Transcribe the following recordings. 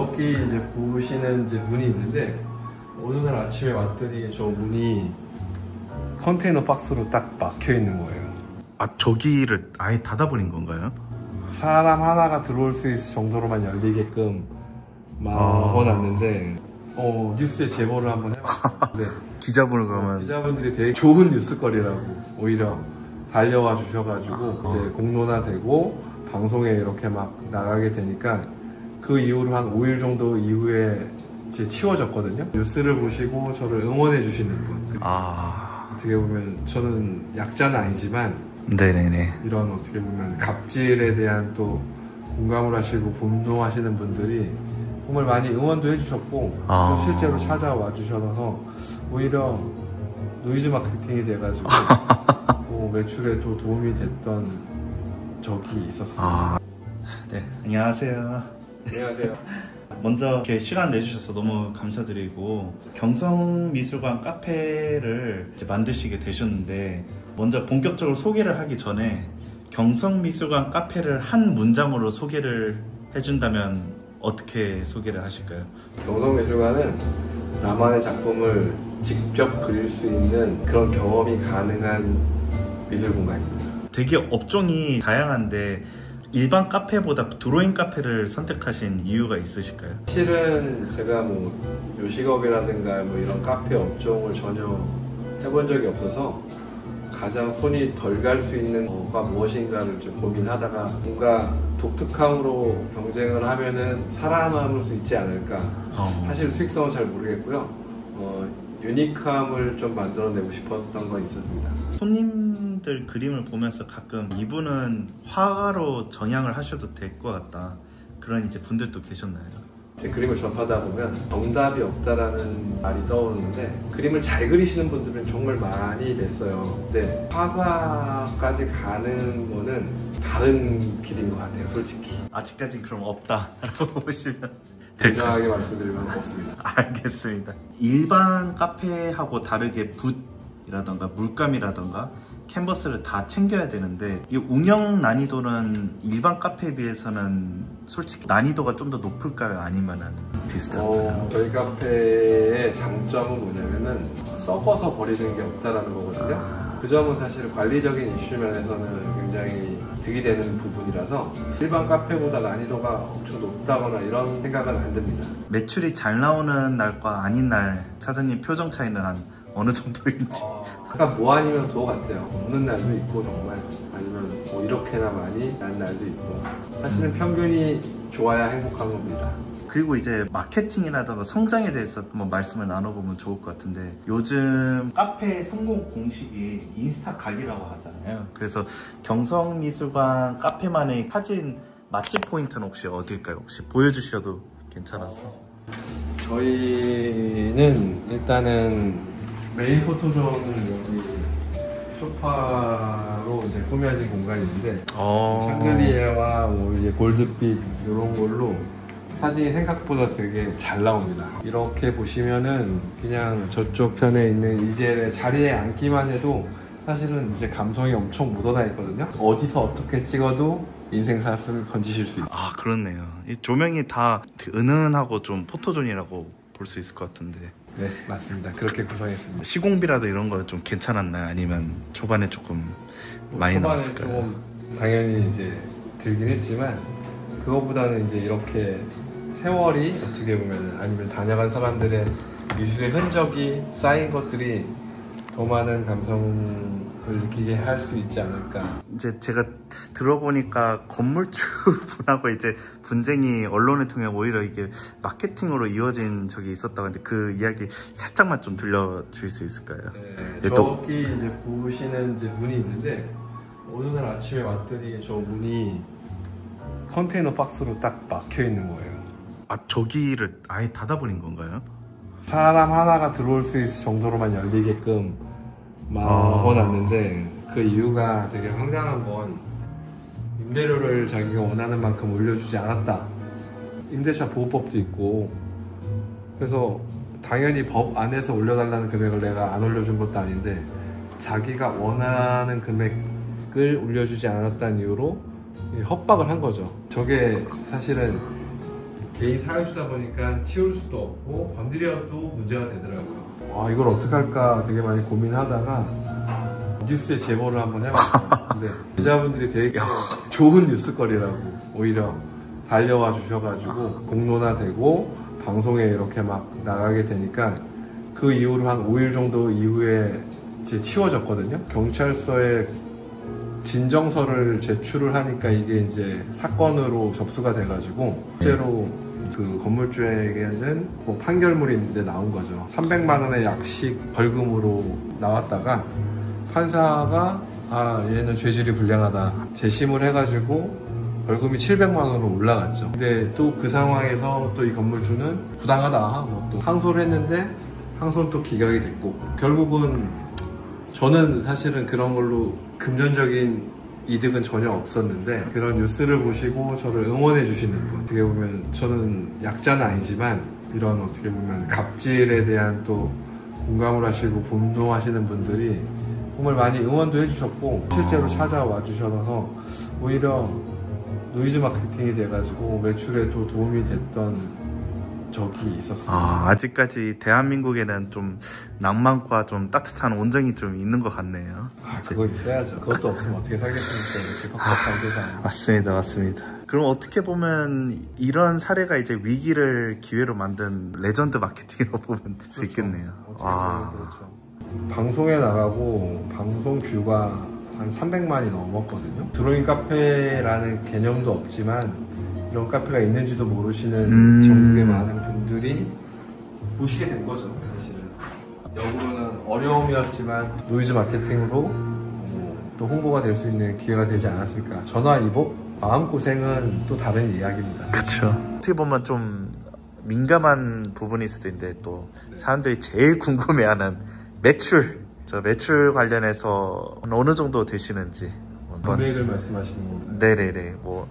저기 이제 보시는 이제 문이 있는데 어느 날 아침에 왔더니 저 문이 컨테이너 박스로 딱 막혀 있는 거예요. 아, 저기를 아예 닫아버린 건가요? 사람 하나가 들어올 수 있을 정도로만 열리게끔 막아놨는데 뉴스에 제보를 한번 해봤는데 기자분을 그러면 기자분들이 되게 좋은 뉴스거리라고 오히려 달려와 주셔가지고 이제 공론화되고 방송에 이렇게 막 나가게 되니까 그 이후로 한 5일 정도 이후에 이제 치워졌거든요. 뉴스를 보시고 저를 응원해 주시는 분. 어떻게 보면 저는 약자는 아니지만 네네네. 이런 어떻게 보면 갑질에 대한 또 공감을 하시고 분노하시는 분들이 정말 많이 응원도 해주셨고 실제로 찾아와 주셔서 오히려 노이즈 마케팅이 돼가지고 매출에도 도움이 됐던 적이 있었어요. 네, 안녕하세요. 안녕하세요. 먼저 이렇게 시간 내주셔서 너무 감사드리고, 경성미술관 카페를 이제 만드시게 되셨는데, 먼저 본격적으로 소개를 하기 전에 경성미술관 카페를 한 문장으로 소개를 해준다면 어떻게 소개를 하실까요? 경성미술관은 나만의 작품을 직접 그릴 수 있는 그런 경험이 가능한 미술 공간입니다. 되게 업종이 다양한데 일반 카페보다 드로잉 카페를 선택하신 이유가 있으실까요? 실은 제가 뭐 요식업이라든가 뭐 이런 카페 업종을 전혀 해본 적이 없어서 가장 손이 덜 갈 수 있는 거가 무엇인가를 좀 고민하다가 뭔가 독특함으로 경쟁을 하면은 살아남을 수 있지 않을까. 사실 수익성은 잘 모르겠고요. 유니크함을 좀 만들어내고 싶었던 건 있었습니다. 손님들 그림을 보면서 가끔 이분은 화가로 전향을 하셔도 될 것 같다, 그런 이제 분들도 계셨나요? 제 그림을 접하다 보면 정답이 없다라는 말이 떠오르는데 그림을 잘 그리시는 분들은 정말 많이 뵀어요. 근데 화가까지 가는 거는 다른 길인 것 같아요, 솔직히. 아직까지 그럼 없다라고 보시면 굉장하게 말씀드리면 없습니다. 알겠습니다. 일반 카페하고 다르게 붓이라던가 물감이라던가 캔버스를 다 챙겨야 되는데, 이 운영 난이도는 일반 카페에 비해서는 솔직히 난이도가 좀 더 높을까요? 아니면 비슷할까요? 저희 카페의 장점은 뭐냐면은 썩어서 버리는 게 없다라는 거거든요. 그 점은 사실 관리적인 이슈 면에서는 굉장히 득이 되는 부분이라서 일반 카페보다 난이도가 엄청 높다거나 이런 생각은 안 듭니다. 매출이 잘 나오는 날과 아닌 날 사장님 표정 차이는 한 어느 정도인지? 약간 뭐 아니면 도 같아요. 없는 날도 있고 정말, 아니면 뭐 이렇게나 많이 난 날도 있고, 사실은 평균이 좋아야 행복한 겁니다. 그리고 이제 마케팅이라든가 성장에 대해서 한번 말씀을 나눠보면 좋을 것 같은데, 요즘 카페 성공 공식이 인스타 각이라고 하잖아요. 그래서 경성미술관 카페만의 사진 맛집 포인트는 혹시 어딜까요? 혹시 보여주셔도 괜찮아서. 저희는 일단은 메인 포토존은 여기 소파로 이제 꾸며진 공간이 있는데 샹들리에와 뭐 이제 골드빛 이런 걸로 사진이 생각보다 되게 잘 나옵니다. 이렇게 보시면은 그냥 저쪽 편에 있는 이젤의 자리에 앉기만 해도 사실은 이제 감성이 엄청 묻어나 있거든요. 어디서 어떻게 찍어도 인생샷을 건지실 수 있어요. 아, 그렇네요. 이 조명이 다 되게 은은하고 좀 포토존이라고 볼 수 있을 것 같은데. 네, 맞습니다. 그렇게 구성했습니다. 시공비라도 이런 거 좀 괜찮았나요? 아니면 초반에 조금 많이 나왔을까요? 초반에 좀 당연히 이제 들긴 했지만 그거보다는 이제 이렇게 세월이 어떻게 보면, 아니면 다녀간 사람들의 미술의 흔적이 쌓인 것들이 더 많은 감성을 느끼게 할 수 있지 않을까. 이제 제가 들어보니까 건물주 분하고 이제 분쟁이 언론을 통해 오히려 이게 마케팅으로 이어진 적이 있었다고 하는데, 그 이야기 살짝만 좀 들려줄 수 있을까요? 네, 저기 이제 보시는 이제 문이 있는데 어느 날 아침에 왔더니 저 문이 컨테이너 박스로 딱 막혀 있는 거예요. 아, 저기를 아예 닫아버린 건가요? 사람 하나가 들어올 수 있을 정도로만 열리게끔 막아놨는데 그 이유가 되게 황당한 건 임대료를 자기가 원하는 만큼 올려주지 않았다. 임대차 보호법도 있고, 그래서 당연히 법 안에서 올려달라는 금액을 내가 안 올려준 것도 아닌데 자기가 원하는 금액을 올려주지 않았다는 이유로 협박을 한 거죠. 저게 사실은 개인 사유주다 보니까 치울 수도 없고 건드려도 문제가 되더라고요. 아, 이걸 어떻게 할까 되게 많이 고민하다가 뉴스에 제보를 한번 해봤어요. 근데 기자분들이 되게 좋은 뉴스거리라고 오히려 달려와 주셔가지고 공론화되고 방송에 이렇게 막 나가게 되니까 그 이후로 한 5일 정도 이후에 이제 치워졌거든요. 경찰서에 진정서를 제출을 하니까 이게 이제 사건으로 접수가 돼가지고 실제로 그 건물주에게는 뭐 판결물이 이제 나온 거죠. 300만 원의 약식 벌금으로 나왔다가 판사가 얘는 죄질이 불량하다 재심을 해가지고 벌금이 700만 원으로 올라갔죠. 근데 또 그 상황에서 또 이 건물주는 부당하다 뭐 또 항소를 했는데 항소는 또 기각이 됐고 결국은 저는 사실은 그런 걸로 금전적인 이득은 전혀 없었는데 그런 뉴스를 보시고 저를 응원해 주시는 분 어떻게 보면 저는 약자는 아니지만 이런 어떻게 보면 갑질에 대한 또 공감을 하시고 분노하시는 분들이 정말 많이 응원도 해주셨고 실제로 찾아와 주셔서 오히려 노이즈 마케팅이 돼가지고 매출에도 도움이 됐던 적이 있었어요. 아직까지 대한민국에는 좀 낭만과 좀 따뜻한 온정이 좀 있는 것 같네요. 그거 있어야죠. 그것도 없으면 어떻게 살겠습니까? 이렇게 팍팍한 세상. 맞습니다, 맞습니다. 그럼 어떻게 보면 이런 사례가 이제 위기를 기회로 만든 레전드 마케팅이라고 보면 수 있겠네요. 그렇죠. 방송에 나가고 방송 뷰가 한 300만이 넘었거든요. 드로잉 카페라는 개념도 없지만 이런 카페가 있는지도 모르시는 전국의 많은 분들이 보시게 된 거죠. 사실은 역으로는 어려움이었지만 노이즈 마케팅으로 또 홍보가 될 수 있는 기회가 되지 않았을까. 전화위복 마음고생은 또 다른 이야기입니다. 그렇죠. 어떻게 보면 좀 민감한 부분일 수도 있는데 또 사람들이 제일 궁금해하는 매출. 저 매출 관련해서 어느 정도 되시는지 금액을 말씀하시는 건가요? 네네네. 뭐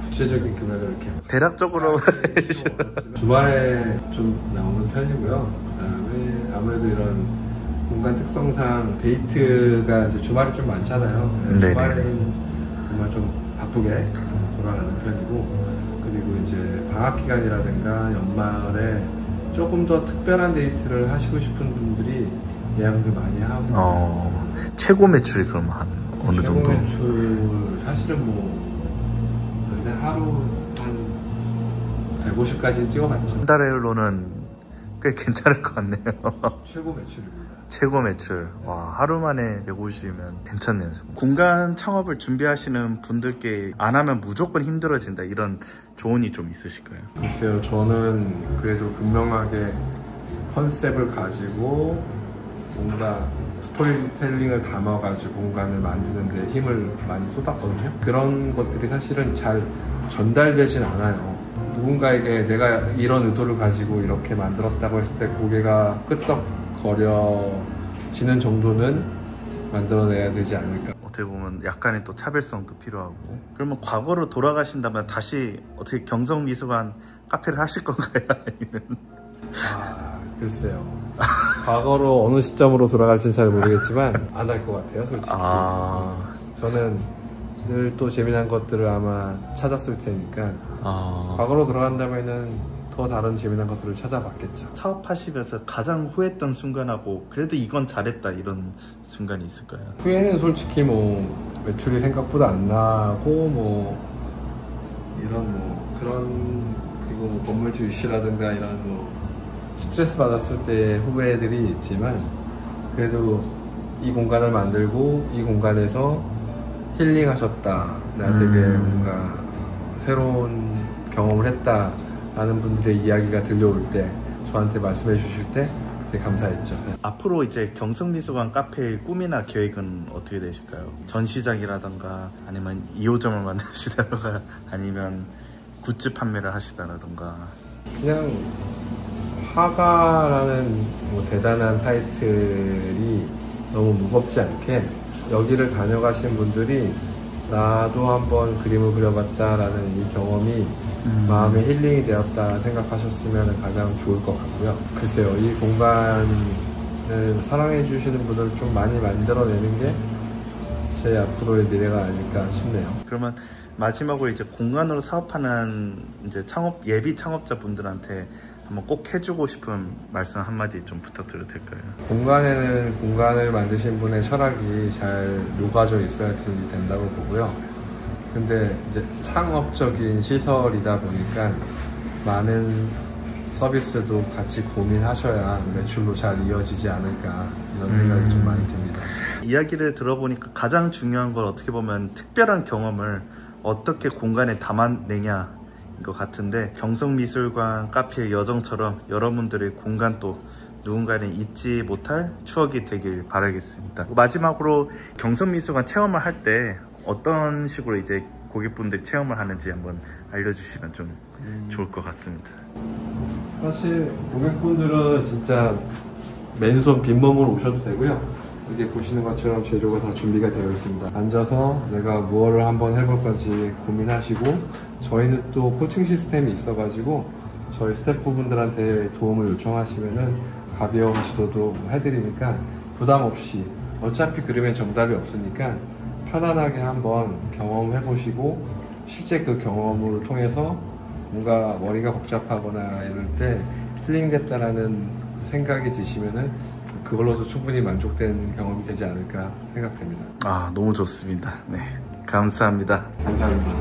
구체적인 금액을 이렇게 대략적으로 주말에 좀 나오는 편이고요. 그다음에 아무래도 이런 공간 특성상 데이트가 이제 주말에 좀 많잖아요. 주말에는 정말 좀 바쁘게 돌아가는 편이고 그리고 이제 방학 기간이라든가 연말에 조금 더 특별한 데이트를 하시고 싶은 분들이 예약을 많이 하고 최고 매출이 그럼 한 어느 정도? 최고 매출 사실은 뭐 하루 한 150까지 찍어봤죠. 한 달로는 꽤 괜찮을 것 같네요. 최고 매출입니다. 최고 매출. 와, 하루 만에 150이면 괜찮네요. 공간 창업을 준비하시는 분들께 안 하면 무조건 힘들어진다 이런 조언이 좀 있으실까요? 글쎄요, 저는 그래도 분명하게 컨셉을 가지고 뭔가 스토리텔링을 담아가지고 공간을 만드는데 힘을 많이 쏟았거든요. 그런 것들이 사실은 잘 전달되진 않아요. 누군가에게 내가 이런 의도를 가지고 이렇게 만들었다고 했을 때 고개가 끄덕거려지는 정도는 만들어내야 되지 않을까. 어떻게 보면 약간의 또 차별성도 필요하고. 그러면 과거로 돌아가신다면 다시 어떻게 경성미술관 카페를 하실 건가요? 아니면 글쎄요. 과거로 어느 시점으로 돌아갈지는 잘 모르겠지만 안 할 것 같아요, 솔직히. 저는 늘 또 재미난 것들을 아마 찾았을 테니까 과거로 돌아간다면은 더 다른 재미난 것들을 찾아봤겠죠. 사업하시면서 가장 후회했던 순간하고 그래도 이건 잘했다 이런 순간이 있을까요? 후회는 솔직히 뭐 매출이 생각보다 안 나고 뭐 이런 뭐 그런 그리고 뭐 건물주 이슈라든가 이런 뭐 스트레스 받았을 때 후배들이 있지만 그래도 이 공간을 만들고 이 공간에서 힐링하셨다, 나 되게 뭔가 새로운 경험을 했다 라는 분들의 이야기가 들려올 때 저한테 말씀해 주실 때 되게 감사했죠. 앞으로 이제 경성미술관 카페의 꿈이나 계획은 어떻게 되실까요? 전시장이라던가 아니면 2호점을 만드시다던가 아니면 굿즈 판매를 하시다던가. 그냥 화가라는 뭐 대단한 타이틀이 너무 무겁지 않게 여기를 다녀가신 분들이 나도 한번 그림을 그려봤다라는 이 경험이 마음의 힐링이 되었다 생각하셨으면 가장 좋을 것 같고요. 글쎄요, 이 공간을 사랑해 주시는 분을 좀 많이 만들어내는 게 제 앞으로의 미래가 아닐까 싶네요. 그러면 마지막으로 이제 공간으로 사업하는 이제 예비 창업자분들한테 한번 꼭 해주고 싶은 말씀 한마디 좀 부탁드려도 될까요? 공간에는 공간을 만드신 분의 철학이 잘 녹아져 있어야지 된다고 보고요. 근데 이제 상업적인 시설이다 보니까 많은 서비스도 같이 고민하셔야 매출로 잘 이어지지 않을까 이런 생각이 좀 많이 듭니다. 이야기를 들어보니까 가장 중요한 건 어떻게 보면 특별한 경험을 어떻게 공간에 담아내냐인 것 같은데, 경성미술관 카페의 여정처럼 여러분들의 공간도 누군가는 잊지 못할 추억이 되길 바라겠습니다. 마지막으로 경성미술관 체험을 할 때 어떤 식으로 이제 고객분들이 체험을 하는지 한번 알려주시면 좀 좋을 것 같습니다. 사실 고객분들은 진짜 맨손 빈몸으로 오셔도 되고요. 이게 보시는 것처럼 재료가 다 준비가 되어 있습니다. 앉아서 내가 무엇을 한번 해볼 건지 고민하시고, 저희는 또 코칭 시스템이 있어가지고 저희 스태프분들한테 도움을 요청하시면은 가벼운 지도도 해드리니까 부담 없이, 어차피 그림엔 정답이 없으니까 편안하게 한번 경험해 보시고, 실제 그 경험을 통해서 뭔가 머리가 복잡하거나 이럴 때 힐링됐다라는 생각이 드시면은 그걸로서 충분히 만족된 경험이 되지 않을까 생각됩니다. 너무 좋습니다. 네, 감사합니다. 감사합니다.